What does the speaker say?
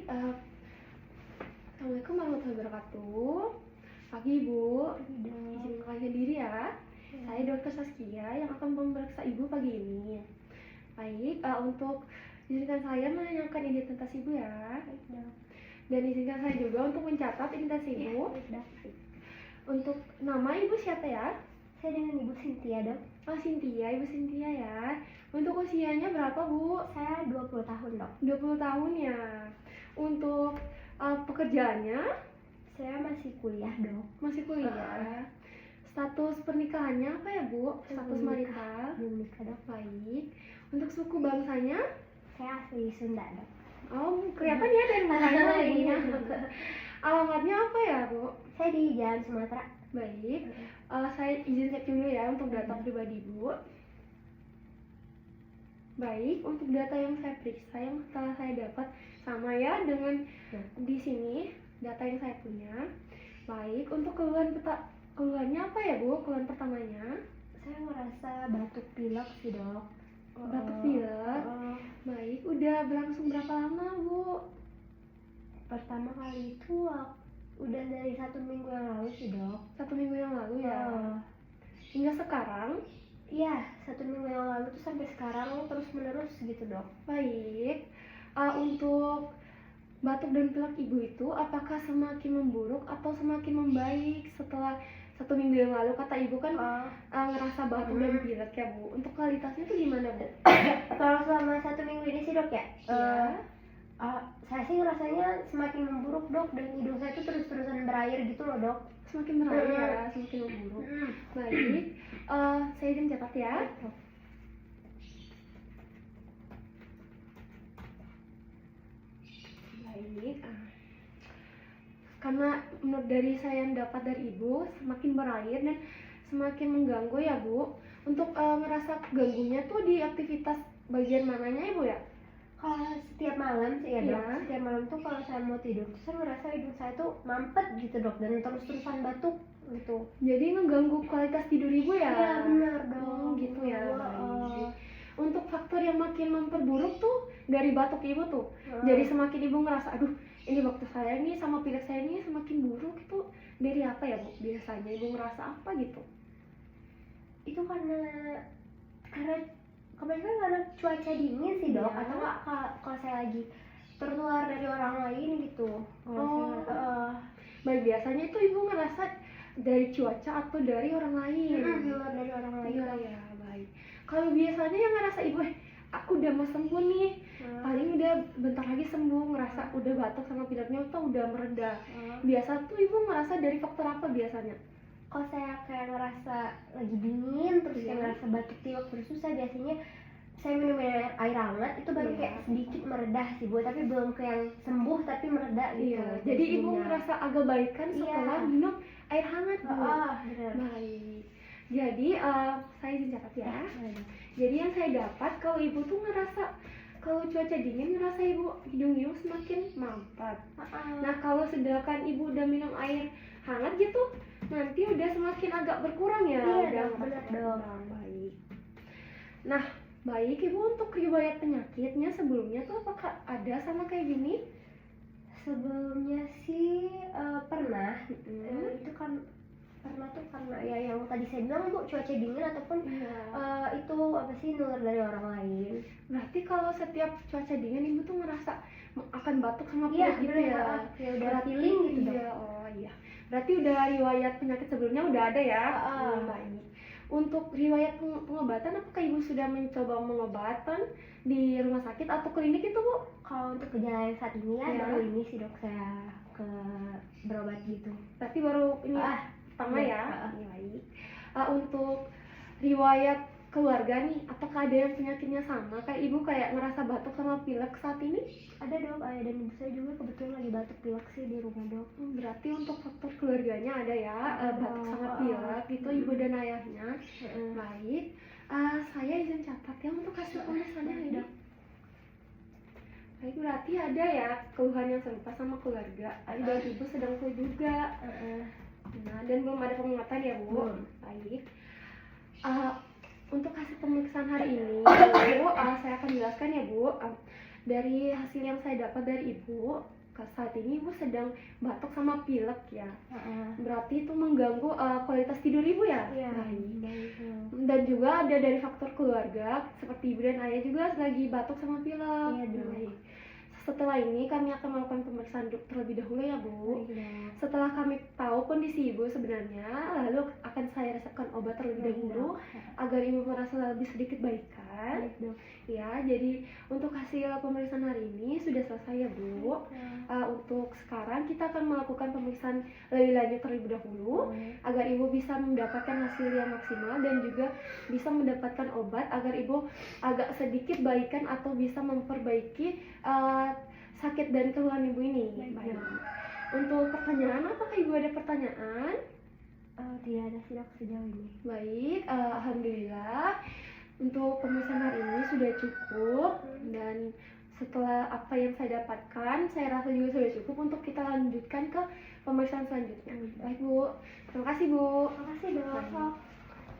Assalamualaikum warahmatullahi wabarakatuh. Pagi Bu, izin mengenalkan diri ya. Saya Dr. Saskia yang akan memeriksa Ibu pagi ini. Baik, untuk izinkan saya menanyakan identitas Ibu ya. Dan izinkan saya juga untuk mencatat identitas Ibu. Untuk nama Ibu siapa ya? Saya dengan Ibu Cynthia, Dok. Oh, Cynthia, Ibu Cynthia ya. Untuk usianya berapa, Bu? Saya 20 tahun, Dok. 20 tahun ya. Untuk pekerjaannya? Saya masih kuliah, Dok. Masih kuliah. Status pernikahannya apa ya, Bu? Status marital? Belum nikah, Dok. Baik. Untuk suku bangsanya? Saya asli Sunda, Dok. Oh, kelihatan ya dari mukanya ibunya. Alamatnya apa ya, Bu? Saya di Jalan Sumatera. Baik. Saya izin cek dulu ya untuk data pribadi Bu. Baik, untuk data yang saya periksa yang setelah saya dapat sama ya dengan di sini data yang saya punya. Baik, untuk keluhannya apa ya Bu? Keluhan pertamanya? Saya ngerasa batuk pilek sih, Dok. Batuk pilek. Baik, udah berlangsung berapa lama Bu? Pertama kali itu udah dari 1 minggu yang lalu sih, Dok. 1 minggu yang lalu ya. Hingga sekarang? Iya, 1 minggu yang lalu tuh sampai sekarang terus menerus gitu, Dok. Baik. Untuk batuk dan pilek Ibu itu apakah semakin memburuk atau semakin membaik setelah 1 minggu yang lalu? Kata Ibu kan ngerasa batuk dan pilek ya Bu. Untuk kualitasnya tuh gimana Bu? Kalau selama 1 minggu ini sih, Dok ya. Saya sih ngerasanya semakin memburuk, Dok, dan hidung saya tuh terus-terusan berair gitu loh, Dok. Semakin berair ya, semakin memburuk. Baik, saya izin catat ya. Baik. Karena menurut dari saya yang dapat dari Ibu semakin berair dan semakin mengganggu ya Bu. Untuk ngerasa ganggunya tuh di aktivitas bagian mananya ya Bu ya? Kalau setiap malam sih ya, Dok. Setiap malam tuh kalau saya mau tidur tuh saya ngerasa hidung saya tuh mampet gitu, Dok, dan terus-terusan batuk gitu. Jadi ngeganggu kualitas tidur Ibu ya? Iya, benar, Dok. Gitu ya. Untuk faktor yang makin memperburuk tuh dari batuk Ibu tuh. Jadi semakin Ibu ngerasa aduh, ini batuk saya ini sama pilek saya ini semakin buruk itu dari apa ya Bu? Biasanya Ibu ngerasa apa gitu? Itu karena kebanyakan karena cuaca dingin sih, Dok. Atau nggak kalau saya lagi tertular dari orang lain gitu. Baik, biasanya itu Ibu ngerasa dari cuaca atau dari orang lain? Dari orang lain. Iya, baik. Kalau biasanya yang ngerasa Ibu aku udah mau sembuh nih, paling udah bentar lagi sembuh, ngerasa udah batuk sama pileknya tuh udah mereda. Biasa tuh Ibu ngerasa dari faktor apa biasanya? Kalau saya kayak ngerasa lagi dingin terus kayak ngerasa batuk pilek terus susah, biasanya saya minum air hangat itu baru kayak sedikit meredah sih Bu, tapi belum kayak sembuh tapi meredah gitu. Jadi Ibu ngerasa agak baikan setelah minum air hangat Bu. Benar. Baik. Jadi saya izin catat ya. Jadi yang saya dapat kalau Ibu tuh ngerasa kalau cuaca dingin ngerasa hidung Ibu semakin mampet. Nah kalau sedangkan Ibu udah minum air hangat gitu nanti udah semakin agak berkurang ya. Iya, benar dong. Baik. Nah baik Ibu, untuk riwayat penyakitnya sebelumnya tuh apakah ada sama kayak gini? Sebelumnya sih pernah. Itu kan pernah tuh karena ya yang tadi saya bilang Bu, cuaca dingin ataupun itu apa sih nular dari orang lain. Berarti kalau setiap cuaca dingin Ibu tuh ngerasa akan batuk sama pilek gitu ya? Ya udah feeling gitu. Iya, oh iya. Berarti udah riwayat penyakit sebelumnya udah ada ya? Baik. Untuk riwayat pengobatan apakah Ibu sudah mencoba pengobatan di rumah sakit atau klinik itu Bu? Kalau untuk gejala yang saat ini ya baru ini sih Dok saya ke berobat gitu. Berarti baru ini pertama ya? Baik. Untuk riwayat keluarga nih, apakah ada yang penyakitnya sama kayak Ibu kayak ngerasa batuk sama pilek saat ini? Ada Dok, ayah dan ibu saya juga kebetulan lagi batuk pilek sih di rumah Dok. Berarti untuk faktor keluarganya ada ya, batuk sama pilek itu ibu dan ayahnya. Baik, saya izin catat ya untuk hasil pemeriksaannya ini. Baik, berarti ada ya keluhan yang serupa sama keluarga. Dan ibu sedang flu juga. Nah, dan belum ada pengobatan ya Bu? Baik. Untuk hasil pemeriksaan hari ini, Bu, saya akan jelaskan ya Bu. dari hasil yang saya dapat dari ibu, saat ini ibu sedang batuk sama pilek ya. Berarti itu mengganggu kualitas tidur ibu ya? Iya. Baik. Dan juga ada dari faktor keluarga, seperti ibu dan ayah juga lagi batuk sama pilek. Iya, dong. Baik. Setelah ini kami akan melakukan pemeriksaan terlebih dahulu ya Bu. Baik, Setelah kami tahu kondisi ibu sebenarnya, lalu akan saya resepkan obat terlebih dahulu agar ibu merasa lebih sedikit baikan. Baik, Dok. Ya, jadi untuk hasil pemeriksaan hari ini sudah selesai ya Bu. Untuk sekarang kita akan melakukan pemeriksaan lebih lanjut terlebih dahulu agar ibu bisa mendapatkan hasil yang maksimal dan juga bisa mendapatkan obat agar ibu agak sedikit baikan atau bisa memperbaiki sakit dan keluhan ibu ini. Baik. Untuk pertanyaan, apakah ibu ada pertanyaan? Tidak ada sih, Dok, sejauh ini. Baik, alhamdulillah untuk pemeriksaan hari ini sudah cukup dan setelah apa yang saya dapatkan, saya rasa juga sudah cukup untuk kita lanjutkan ke pemeriksaan selanjutnya. Baik Bu, terima kasih Bu. Terima kasih, Dok. Baik.